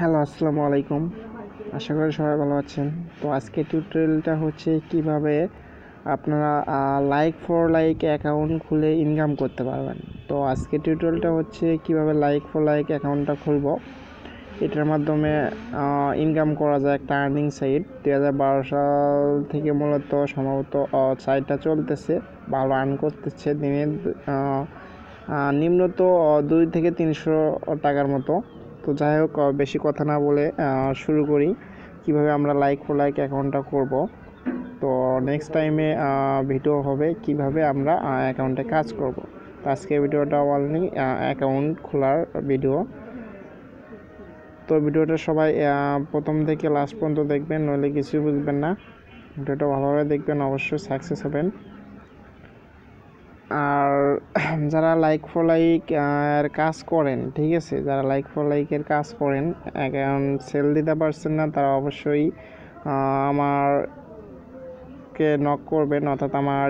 Hello, আসসালামু আলাইকুম। আশা করি সবাই ভালো আছেন। তো আজকে টিউটোরিয়ালটা হচ্ছে কিভাবে আপনারা লাইক ফর লাইক অ্যাকাউন্ট খুলে ইনকাম করতে পারবেন। তো আজকে টিউটোরিয়ালটা হচ্ছে কিভাবে লাইক ফর লাইক অ্যাকাউন্টটা খুলব। এটার মাধ্যমে ইনকাম করা যায় একটা আর্নিং সাইট। 2012 সাল থেকে মূলত সম্ভবত সাইটটা চলতেছে, ভালো আর্ন করতেছে দিনে নিম্নত 2 থেকে 300 টাকার মতো। তো যাই হোক, বেশি কথা না বলে শুরু করি কিভাবে আমরা লাইক ফর লাইক অ্যাকাউন্টটা করব। তো নেক্সট টাইমে ভিডিও হবে কিভাবে আমরা অ্যাকাউন্টে কাজ করব। তো আজকে ভিডিওটা অনলি অ্যাকাউন্ট খোলার ভিডিও। তো ভিডিওটা সবাই প্রথম থেকে লাস্ট পর্যন্ত দেখবেন, নইলে কিছুই বুঝবেন না। ভিডিওটা ভালোভাবে দেখবেন, অবশ্যই সাকসেস হবেন। আর যারা লাইক ফর লাইক এর কাজ করেন, ঠিক আছে, যারা লাইক ফর লাইকের কাজ করেন অ্যাকাউন্ট সেল দিতে পারছেন না, তারা অবশ্যই আমারকে নক করবেন, অর্থাৎ আমার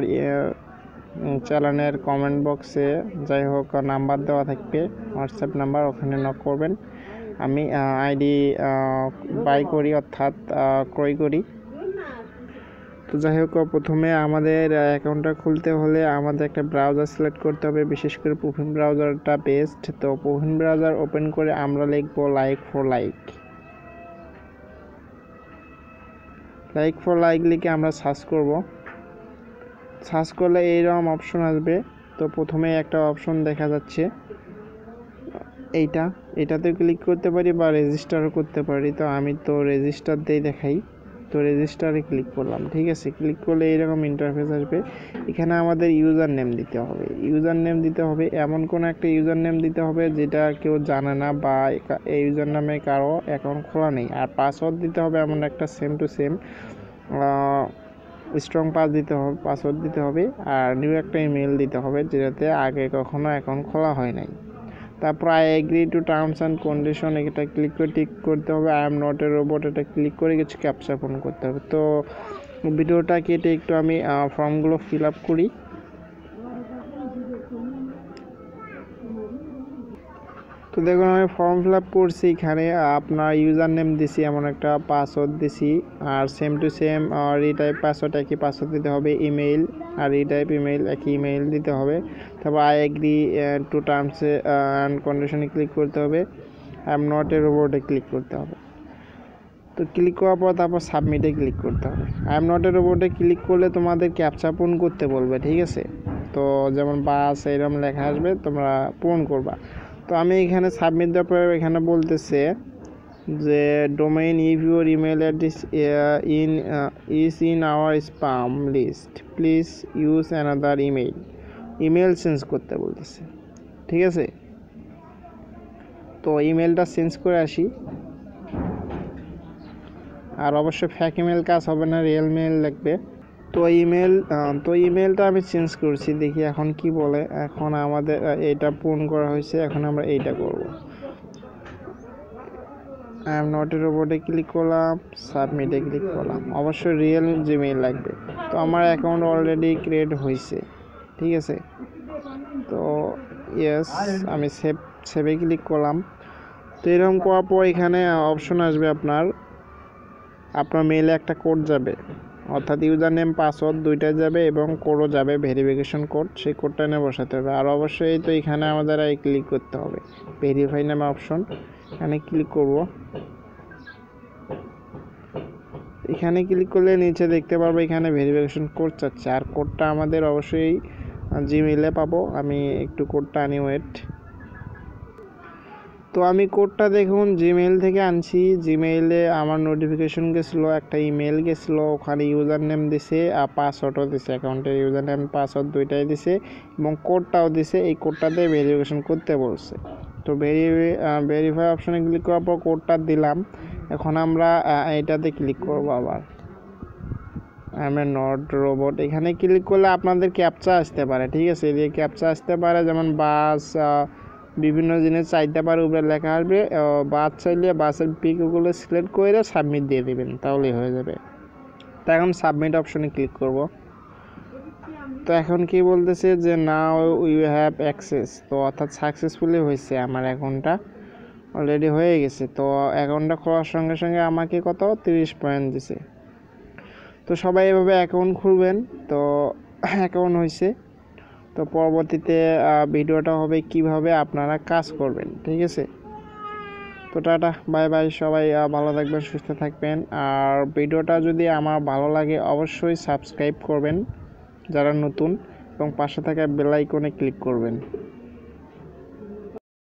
চ্যানেলের কমেন্ট বক্সে যাই হোক নাম্বার দেওয়া থাকবে, হোয়াটসঅ্যাপ নাম্বার, ওখানে নক করবেন। আমি আইডি বাই করি, অর্থাৎ ক্রয় করি। তো যাই হোক, প্রথমে আমাদের অ্যাকাউন্টটা খুলতে হলে আমাদের একটা ব্রাউজার সিলেক্ট করতে হবে, বিশেষ করে প্রোফাইল ব্রাউজারটা বেস্ট। তো প্রোফাইল ব্রাউজার ওপেন করে আমরা লিখব like for like. Like for like লিখে আমরা সার্চ করব। সার্চ করলে এইরকম অপশন আসবে। তো প্রথমে একটা অপশন দেখা যাচ্ছে এটাতে ক্লিক করতে পারি বা রেজিস্টারও করতে পারি। তো আমি তো রেজিস্টার দিয়ে দেখাই। তো রেজিস্টারে ক্লিক করলাম, ঠিক আছে। ক্লিক করলে এইরকম ইন্টারফেস আসবে। এখানে আমাদের ইউজার নেম দিতে হবে। ইউজার নেম দিতে হবে এমন কোনো একটা ইউজার নেম দিতে হবে যেটা কেউ জানে না, বা এই ইউজার নামে কারো অ্যাকাউন্ট খোলা নেই। আর পাসওয়ার্ড দিতে হবে এমন একটা same to same strong password দিতে হবে। আর নিউ একটা ইমেল দিতে হবে যেটাতে আগে কখনো অ্যাকাউন্ট খোলা হয় নাই। তারপর I agree to terms and condition, এটা ক্লিক করে টিক করতে হবে। I am not A robot, এটা ক্লিক করে কিছু ক্যাপচা পূরণ করতে হবে। তো ভিডিওটা কেটে একটু আমি ফর্মগুলো ফিল আপ করি। তো দেখুন, আমি ফর্ম ফিল আপ করছি। এখানে আপনার ইউজার নেম দিছি, এমন একটা পাসওয়ার্ড দিছি, আর same to same retype password, একই পাসওয়ার্ড দিতে হবে। ইমেইল আর রিটাইপ ইমেইল, একই ইমেইল দিতে হবে। তারপর I agree to terms and কন্ডিশনে ক্লিক করতে হবে। আই এম নট এ রোবটে ক্লিক করতে হবে। তো ক্লিক করার পর তারপর সাবমিটে ক্লিক করতে হবে। আই এম নট এ রোবটে ক্লিক করলে তোমাদের ক্যাপচা পূরণ করতে বলবে, ঠিক আছে। তো যেমন বাস এরকম লেখা আসবে, তোমরা পূরণ করবা। তো আমি এখানে সাবমিট দেওয়ার পরে এখানে বলতেছে যে domain if your email address is in our spam list, please use another email change করতে বলতেছে, ঠিক আছে। তো ইমেলটা চেঞ্জ করে আসি। আর অবশ্যই ফ্যাক ইমেল কাজ হবে না, রিয়েল মেল লাগবে। তো ইমেলটা আমি চেঞ্জ করছি, দেখি এখন কি বলে। এখন আমাদের এটা পূরণ করা হয়েছে, এখন আমরা এইটা করব। আই এম নট এ রোবটে ক্লিক করলাম, সাবমিটে ক্লিক করলাম। অবশ্যই রিয়েল জিমেইল লাগবে। তো আমার অ্যাকাউন্ট অলরেডি ক্রিয়েট হয়েছে, ঠিক আছে। তো ইয়েস, আমি সেভে ক্লিক করলাম। তো এরকম করার পর এখানে অপশন আসবে, আপনার মেইলে একটা কোড যাবে, অর্থাৎ ইউজার নেম পাসওয়ার্ড দুইটাই যাবে এবং কোডও যাবে, ভেরিফিকেশন কোড। সেই কোডটা এনে বসাতে হবে। আর অবশ্যই তো এখানে আমাদের ক্লিক করতে হবে, ভেরিফাই নামে অপশন, এখানে ক্লিক করব। এখানে ক্লিক করলে নিচে দেখতে পারবো এখানে ভেরিফিকেশন কোড চাচ্ছে, আর কোডটা আমাদের অবশ্যই জিমেইলে পাবো। আমি একটু কোডটা আনি, ওয়েট। তো আমি কোডটা দেখুন জিমেইল থেকে আনছি। জিমেইলে আমার নোটিফিকেশন গেছিলো, একটা ইমেল গেছিলো, ওখানে ইউজার নেম দিছে আর পাসওয়ার্ডও দিছে, অ্যাকাউন্টের ইউজার নেম পাসওয়ার্ড দুইটাই দিছে এবং কোডটাও দিছে। এই কোডটাতে ভেরিফিকেশন করতে বলছে। তো ভেরিফাই অপশনে ক্লিক করার পর কোডটা দিলাম। এখন আমরা এটাতে ক্লিক করবো আবার, আই এম নট রোবট। এখানে ক্লিক করলে আপনাদের ক্যাপচা আসতে পারে, ঠিক আছে। এই ক্যাপচা আসতে পারে, যেমন বাস, বিভিন্ন জিনিস চাইতে পারে, উপরে লেখা আসবে। বাস চাইলে বাসের পিকগুলো সিলেক্ট করে সাবমিট দিয়ে দেবেন, তাহলেই হয়ে যাবে। তো এখন সাবমিট অপশনে ক্লিক করব। তো এখন কি বলতেছে যে নাও ইউ হ্যাভ অ্যাক্সেস, তো অর্থাৎ সাকসেসফুলি হয়েছে আমার অ্যাকাউন্টটা। অলরেডি হয়ে গেছে। তো অ্যাকাউন্টটা খোলার সঙ্গে সঙ্গে আমাকে কত 30 পয়েন্ট দিছে। তো সবাই এভাবে অ্যাকাউন্ট খুলবেন। তো অ্যাকাউন্ট হয়েছে। তো পরবর্তীতে ভিডিওটা হবে কিভাবে আপনারা কাজ করবেন, ঠিক আছে। তো টাটা বাই বাই, সবাই ভালো থাকবেন, সুস্থ থাকবেন। আর ভিডিওটা যদি আমার ভালো লাগে অবশ্যই সাবস্ক্রাইব করবেন যারা নতুন, এবং পাশে থাকা বেল আইকনে ক্লিক করবেন।